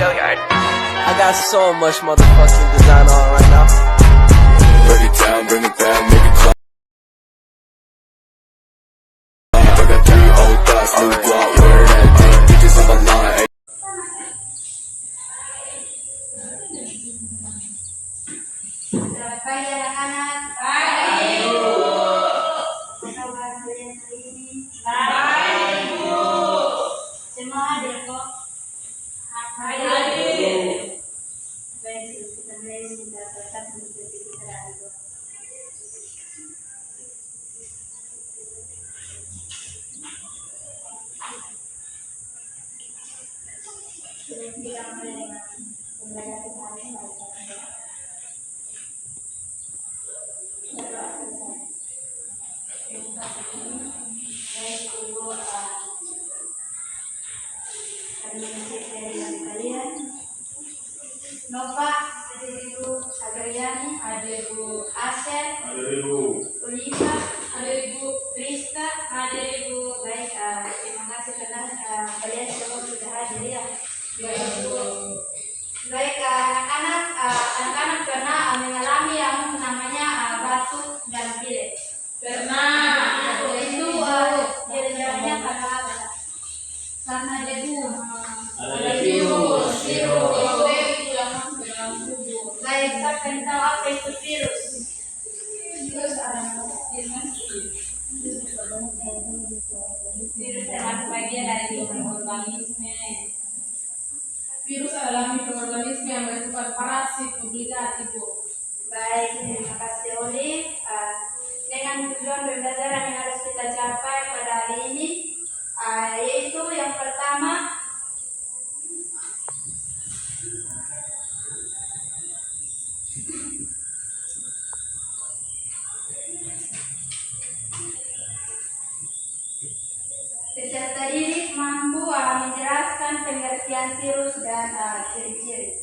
I got so much motherfucking design on right now. Break it down, bring it back, make it clap. I got 3 old thoughts, new guap, where that thing, bitches on my line. Selamat pagi anak-anak. Pagi, Bu. Apa kabar kalian hari ini? Baik, Bu. Semua hadir kok? Hadir. Baik, kita mulai sudah tetap untuk kita hari. Sebelum kita mulai dengan pembelajaran hari ini, Nova, ada Ibu Agriani, ada Ibu Asep, ada Ibu Oliva, ada Ibu Krista, ada Ibu. Baik, terima kasih karena kalian semua sudah hadir ya. Baik, anak-anak pernah mengalami yang namanya batuk dan pilek. Pernah. Itu gejalanya karena apa? Karena debu. Baik, saya akan tahu apa itu virus. Virus adalah virus termasuk bagian dari mikroorganisme. Virus adalah mikroorganisme yang bersifat parasit obligasi, Bu. Baik, terima kasih Oli. Dengan tujuan pembelajaran yang harus kita capai pada hari ini, yaitu yang pertama, peserta didik mampu menjelaskan pengertian virus dan ciri-ciri.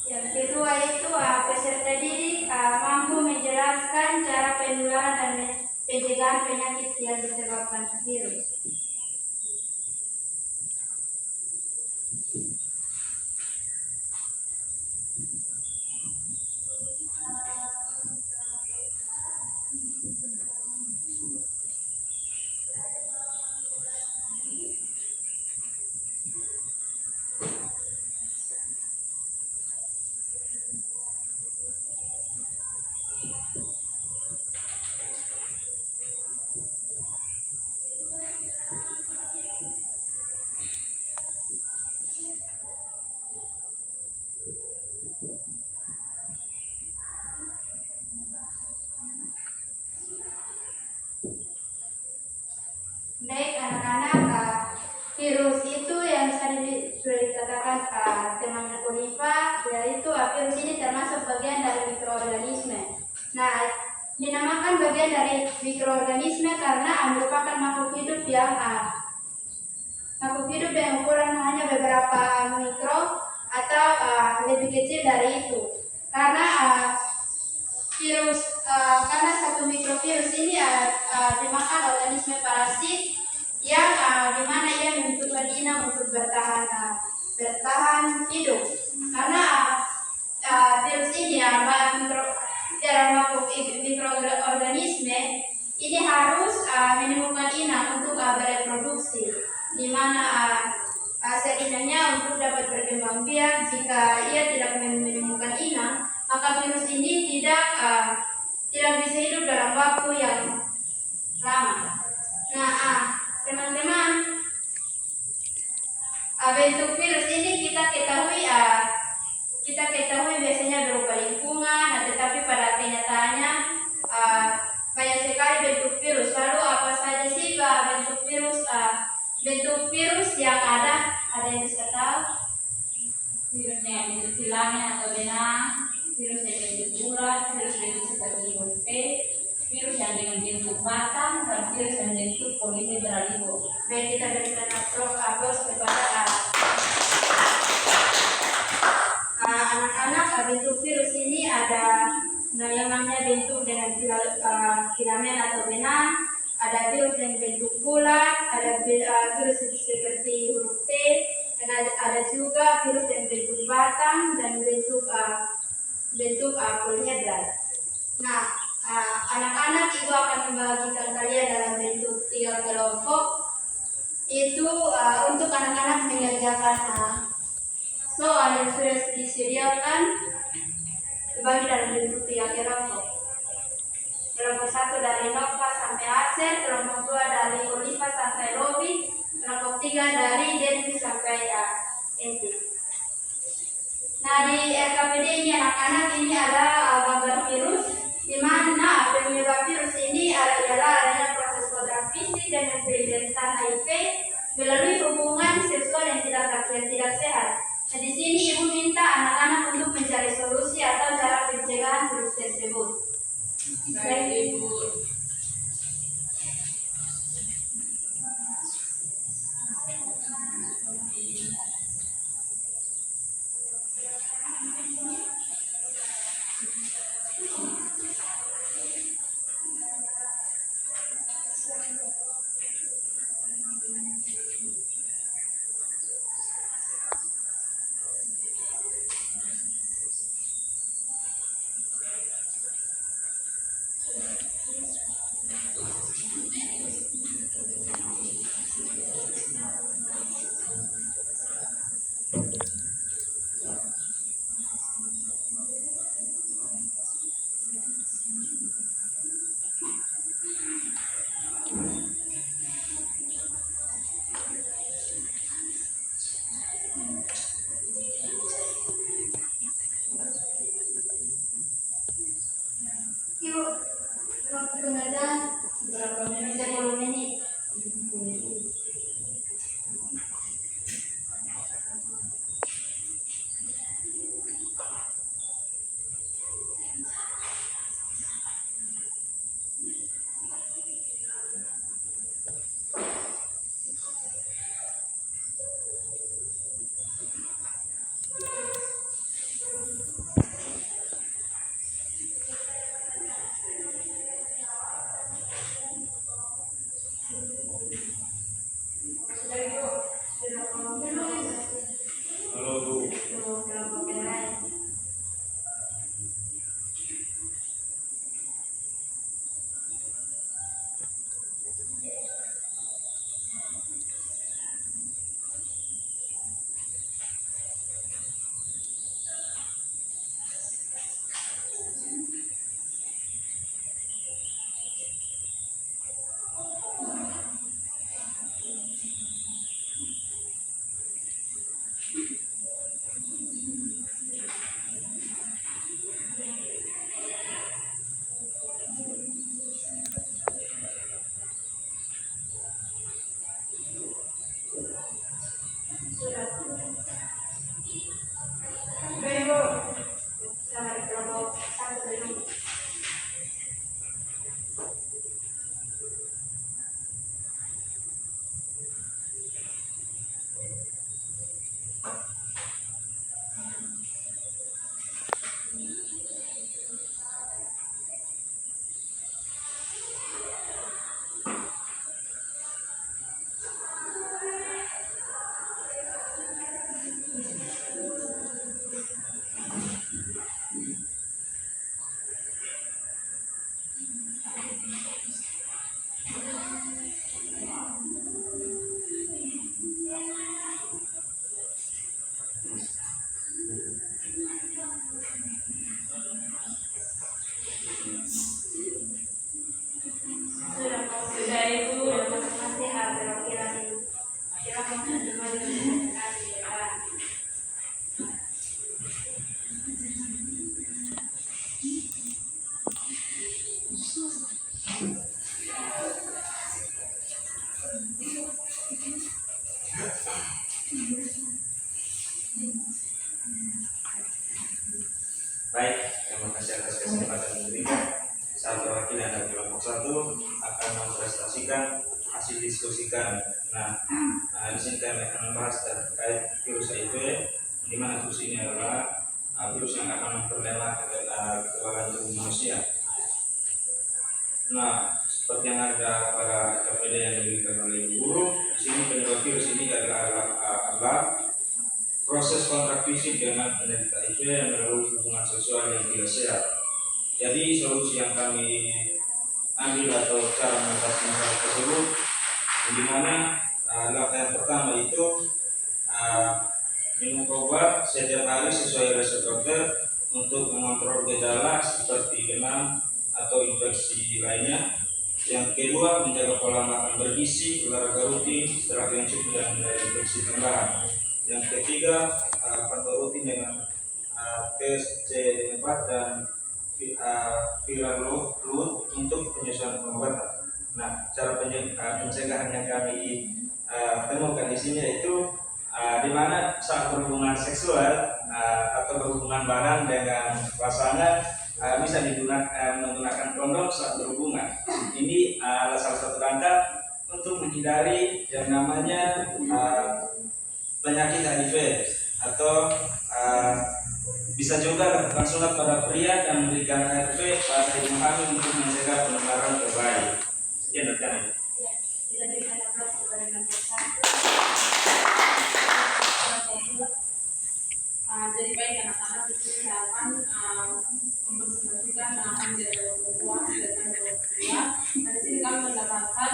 Yang kedua itu peserta didik mampu menjelaskan cara penularan dan pencegahan penyakit yang disebabkan virus. Baik anak-anak, virus itu yang sudah dikatakan teman Oliva, yaitu virus ini termasuk bagian dari mikroorganisme. Nah, dinamakan bagian dari mikroorganisme karena merupakan makhluk hidup yang ukuran hanya beberapa mikro atau lebih kecil dari itu. Karena karena satu mikrovirus ini dimakan organisme parasit yang dimana ia membutuhkan inang untuk bertahan hidup. Karena virus ini dalam makhluk mikroorganisme ini harus menemukan inang untuk bereproduksi, di mana sel inangnya untuk dapat berkembang biak. Jika ia tidak menemukan inang, maka virus ini tidak bisa hidup dalam waktu yang lama. Nah, teman-teman, bentuk virus ini kita ketahui biasanya berupa lingkungan, tetapi pada kenyataannya banyak sekali bentuk virus. Lalu apa saja sih bentuk virus yang ada? Ada yang bisa tahu? Virus yang bentuk filament atau benang, virus yang bentuk bulat, virus yang bentuk seperti huruf P, virus yang dengan bentuk batang dan virus yang bentuk polihedral Ibu. Baik, kita berikan aplaus kepada anak-anak. Bentuk virus ini ada yang namanya bentuk dengan filamen atau benang, ada virus yang bentuk bulat, ada virus seperti huruf T, dan ada juga virus yang bentuk batang dan bentuk polihedral. Nah, anak-anak Ibu akan membagikan kalian dalam bentuk 3 kelompok. Itu untuk anak-anak mengerjakan soal yang sudah disediakan dibagi dalam bentuk 3 kelompok. Kelompok 1 dari Nova sampai Acer, kelompok 2 dari Oliva sampai Robi, kelompok 3 dari Denvi sampai Enti. Nah, di RKPD ini anak-anak ini ada gambar virus, di mana penyebab virus ini adalah adanya proses kodrat fisik dan penelitian HIV melalui hubungan seksual yang tidak sehat. Nah, di sini Ibu minta anak-anak untuk mencari solusi atau cara pencegahan virus tersebut. Baik Ibu. Waktu pengerjaan berapa menit? 10 menit. Baik, terima kasih atas kesempatan yang diberikan. Saat wakil ada satu akan mempresentasikan hasil diskusikan. Nah, di sini kami akan membahas terkait virus HIV, di mana virus ini adalah virus yang akan memperlemah kekebalan tubuh manusia. Nah, seperti yang ada pada KPD yang diberikan oleh Ibu Guru, di sini penyebab virus ini adalah proses kontak fisik dengan penderita HIV yang melalui hubungan seksual yang tidak sehat. Jadi solusi yang kami ambil atau cara mengatasi masalah tersebut, di mana langkah yang pertama itu minum obat setiap hari sesuai resep dokter untuk mengontrol gejala seperti demam atau infeksi lainnya. Yang kedua, menjaga pola makan bergizi, olahraga rutin, istirahat yang cukup dan infeksi tambahan. Yang ketiga, pantau rutin dengan tes C4 dan viral load untuk penyesuaian pengobatan. Nah, cara pencegahan yang kami temukan di sini yaitu di mana saat berhubungan seksual atau berhubungan badan dengan pasangan bisa menggunakan kondom saat berhubungan. Ini adalah salah satu langkah untuk menghindari yang namanya penyakit HIV atau bisa juga lakukan sunat pada pria dan memberikan HIV pada ibu hamil untuk mencegah penularan ke bayi. Sekian rekan. Kita berikan aplaus kepada nomor 1. Jadi baik anak-anak di sini akan mempresentasikan akan menjadi kedua dengan kedua. Di sini kami mendapatkan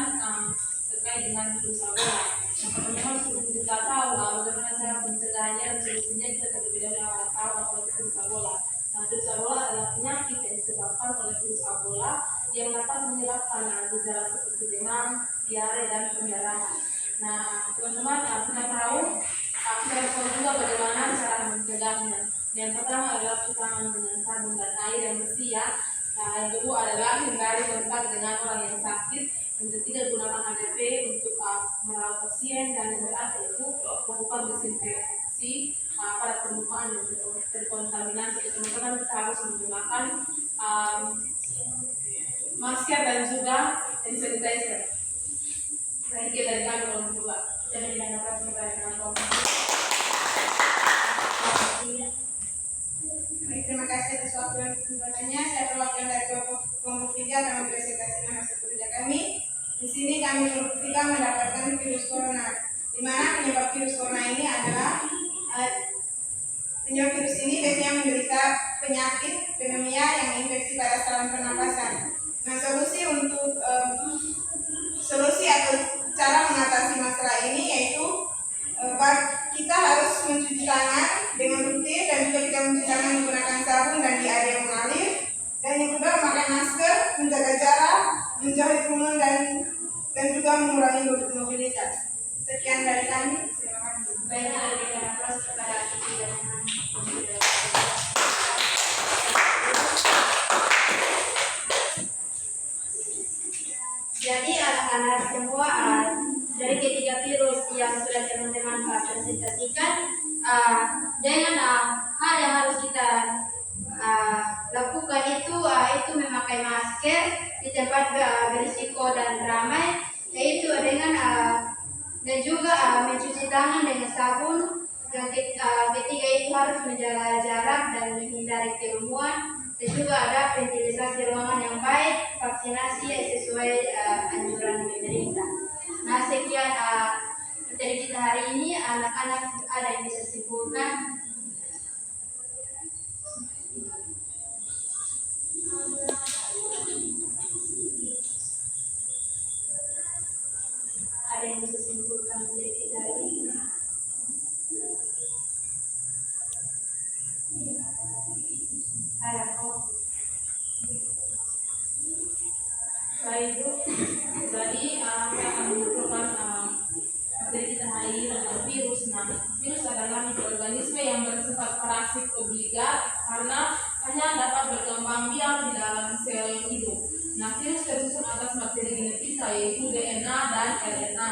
terkait dengan virus Ebola. Yang pertama sebelum kita tahu bagaimana cara pencegahannya dan solusinya, kita terlebih dahulu tahu apa itu virus Ebola. Nah, virus Ebola adalah penyakit yang disebabkan oleh virus Ebola yang dapat menyebabkan gejala seperti demam, diare, dan pendarahan. Nah, teman-teman, kita tahu juga bagaimana cara mencegahnya. Yang pertama adalah cuci tangan dengan sabun dan air yang bersih ya. Nah, yang kedua adalah hindari kontak dengan orang yang sakit. Yang ketiga, gunakan ADP untuk merawat pasien, dan yang terakhir itu melakukan desinfeksi pada permukaan yang terkontaminasi. Teman-teman, kita harus menggunakan masker dan juga hand sanitizer. Baik, dari kami orang tua. Jadi jangan lupa kepada nomor 2. Baik, terima kasih atas waktu dan kesempatannya. Saya perwakilan dari kelompok 3 akan mempresentasikan hasil kerja kami. Di sini kami kelompok 3 mendapatkan virus corona, di mana penyebab virus corona ini adalah penyebab virus ini biasanya menderita penyakit pneumonia yang infeksi pada saluran pernapasan. Nah, solusi atau cara mengatasi masalah ini yaitu kita harus mencuci tangan dengan rutin, dan juga kita mencuci tangan menggunakan sabun dan di air yang mengalir. Dan yang kedua, memakai masker, menjaga jarak, menjauhi kerumunan, dan juga mengurangi mobilitas. Sekian dari kami. Terima kasih. Baik, kita berikan aplaus kepada ketiga teman. Jadi anak-anak semua dari ketiga virus yang sudah teman-teman presentasikan, dengan hal yang harus kita lakukan itu memakai masker di tempat berisiko dan ramai, yaitu dengan dan juga mencuci tangan dengan sabun. Yang ketiga itu harus menjaga jarak dan menghindari kerumunan. Dan juga ada ventilisasi ruangan yang baik, vaksinasi sesuai anjuran pemerintah. Nah, sekian materi kita hari ini. Anak-anak ada yang bisa simpulkan? Ada yang bisa simpulkan materi kita hari ini? Baik, Bu. Jadi saya akan mengumpulkan materi kita hari ini tentang virus. Nah, virus adalah mikroorganisme yang bersifat parasit obligat karena hanya dapat berkembang biak di dalam sel yang hidup. Nah, virus tersusun atas materi genetika yaitu DNA dan RNA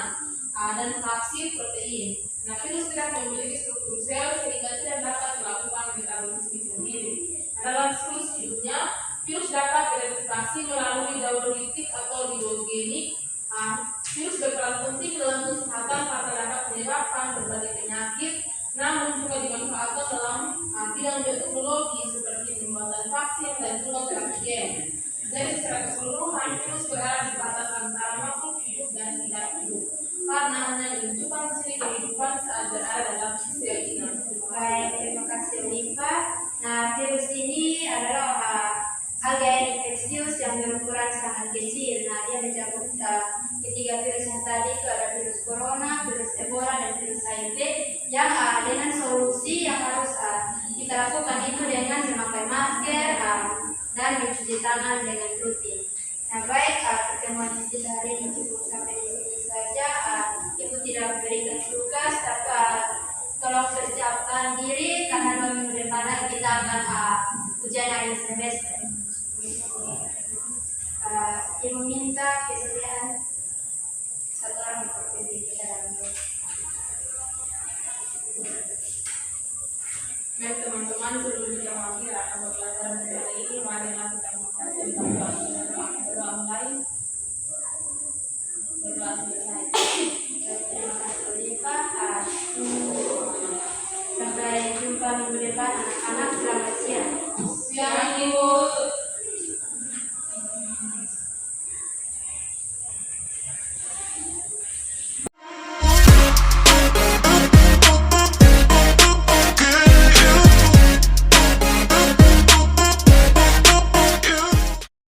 dan vaksin protein. Nah, virus tidak memiliki struktur sel sehingga tidak dapat melakukan metabolisme sendiri. Dalam siklus hidupnya, virus Virus dapat direplikasi melalui dauritik atau digogenik. Virus berperan penting dalam kesehatan karena dapat menyebabkan berbagai penyakit, namun juga dimanfaatkan dalam bidang biotechnologi seperti pembuatan vaksin dan juga terapi gen. Jadi secara keseluruhan virus berada di batas antara makhluk hidup dan tidak hidup karena hanya menunjukkan ciri kehidupan saat berada dalam sel inang. Baik, terima kasih Oliva. Nah, virus ini adalah alga infeksius yang berukuran sangat kecil. Nah, dia mencakup ketiga virus yang tadi, itu ada virus corona, virus ebola, dan virus HIV, yang dengan solusi yang harus kita lakukan itu dengan memakai masker dan mencuci tangan dengan rutin. Nah, baik, pertemuan kita hari ini cukup sampai di sini saja. Ibu tidak berikan tugas, tapi tolong persiapkan diri karena 2 minggu depan kita akan ujian akhir semester. Ibu minta kesediaan satu orang untuk kita dalam doa. Baik teman-teman, sebelum kita mengakhiri pelajaran hari ini, marilah kita mengucapkan berdoa mulai. Berdoa selesai.